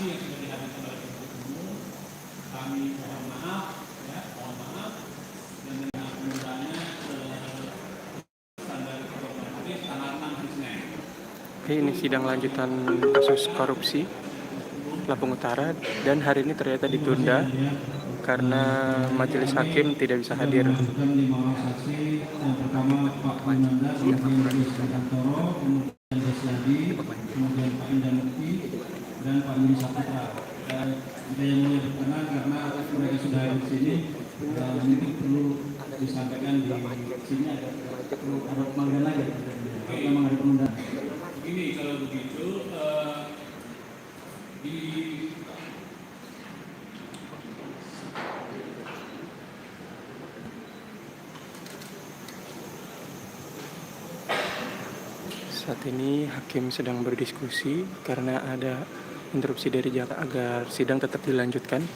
saksi yang sudah dihadirkan oleh penuntut umum, kami mohon maaf, dan dengan penundanya standar ketua majelis tanggal 6 Senin. Oke, ini sidang lanjutan kasus korupsi Lampung Utara, dan hari ini ternyata ditunda karena majelis hakim tidak bisa hadir. Mengajukan 5 orang saksi, yang pertama Pak Munanda, kemudian Yus Kantoro, kemudian Desyadi, kemudian Pak Indah Mukti, dan Pak Yudi Saputra. Kita yang mulai berkenan karena mereka sudah hadir di sini, mungkin perlu disampaikan di sini ada pemanggilan lagi. Memang ada penundaan. Ini kalau begitu di Saat ini hakim sedang berdiskusi karena ada interupsi dari jaksa agar sidang tetap dilanjutkan.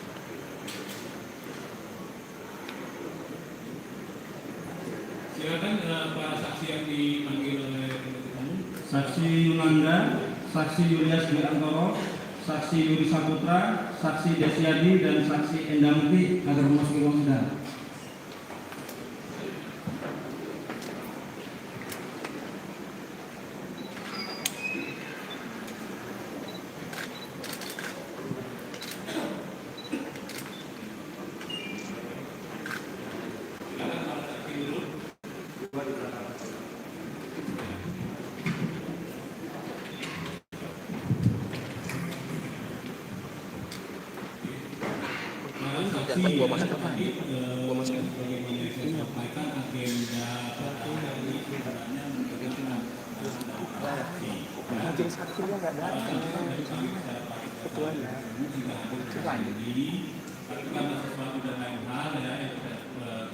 Silakan para saksi yang dipanggil oleh penuntut umum. Saksi Yunanda, saksi Yulias Dirantoro, saksi Yudi Saputra, saksi Desyadi, dan saksi Endah Mukti agar memasuki ruang sidang. Gua masak apa? Gua masak. Majelis hakimnya nggak datang. Ketuanya. Karena sesuatu dan lain hal ya yang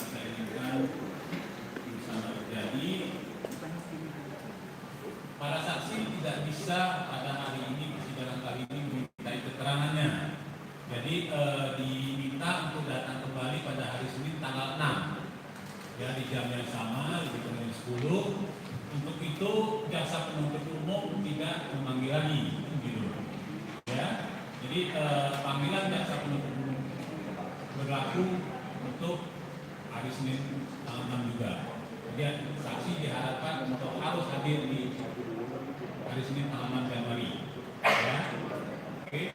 saya inginkan bisa terjadi. Para saksi tidak bisa pada hari ini persidangan kali ini dimintai keterangannya. Jadi diminta untuk datang kembali pada hari Senin tanggal 6 ya, di jam yang sama di jam 10. Untuk itu jaksa penuntut umum tidak memanggil lagi gitu ya. Jadi panggilan jaksa penuntut umum berlaku untuk hari Senin tanggal 6 juga. Jadi saksi diharapkan untuk harus hadir di hari Senin tanggal 6 Januari ya. Oke.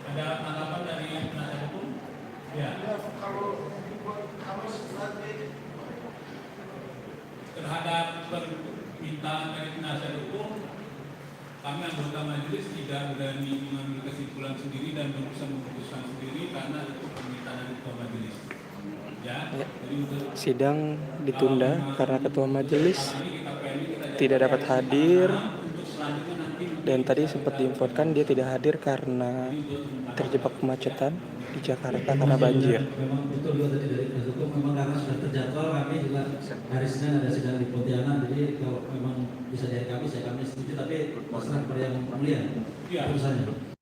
Ada tanggapan dari penasihat hukum? Ya. Terhadap permintaan dari penasihat hukum, kami anggota majelis tidak berani mengambil kesimpulan sendiri dan bisa memutuskan sendiri karena itu permintaan dari ketua majelis. Ya. Jadi untuk Sidang ditunda karena ketua majelis tidak dapat hadir, dan tadi sempat diinfokan dia tidak hadir karena terjebak kemacetan di Jakarta karena banjir. Memang betul juga tadi dari penasihat hukum, memang karena sudah terjadwal kami juga hari Senin ada sidang di Pontianak, jadi kalau memang bisa dari kami, kami setuju, tapi terserah kepada yang mulia urusannya.